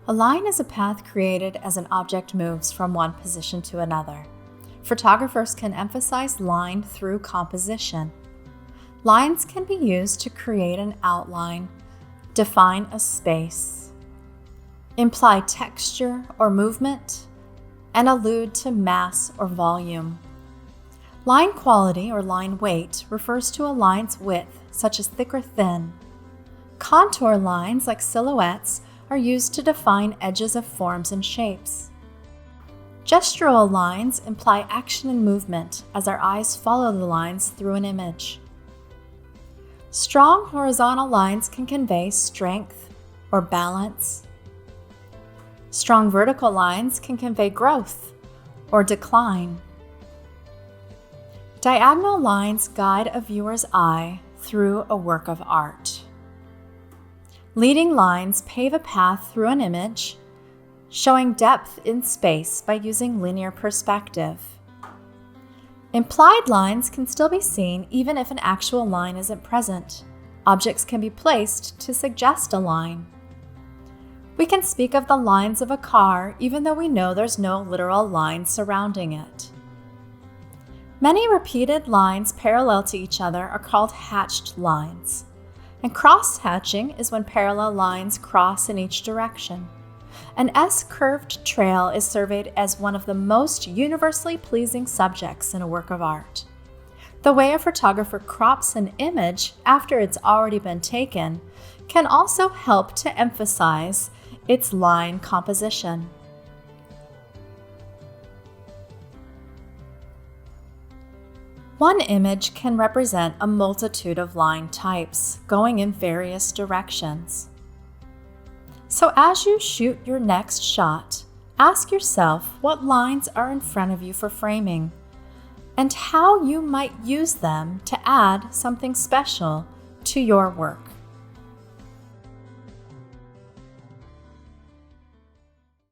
A line is a path created as an object moves from one position to another. Photographers can emphasize line through composition. Lines can be used to create an outline, define a space, imply texture or movement, and allude to mass or volume. Line quality or line weight refers to a line's width, such as thick or thin. Contour lines, like silhouettes, are used to define edges of forms and shapes. Gestural lines imply action and movement as our eyes follow the lines through an image. Strong horizontal lines can convey strength or balance. Strong vertical lines can convey growth or decline. Diagonal lines guide a viewer's eye through a work of art. Leading lines pave a path through an image, showing depth in space by using linear perspective. Implied lines can still be seen even if an actual line isn't present. Objects can be placed to suggest a line. We can speak of the lines of a car even though we know there's no literal line surrounding it. Many repeated lines parallel to each other are called hatched lines. And cross-hatching is when parallel lines cross in each direction. An S-curved trail is surveyed as one of the most universally pleasing subjects in a work of art. The way a photographer crops an image after it's already been taken can also help to emphasize its line composition. One image can represent a multitude of line types going in various directions. So as you shoot your next shot, ask yourself what lines are in front of you for framing and how you might use them to add something special to your work.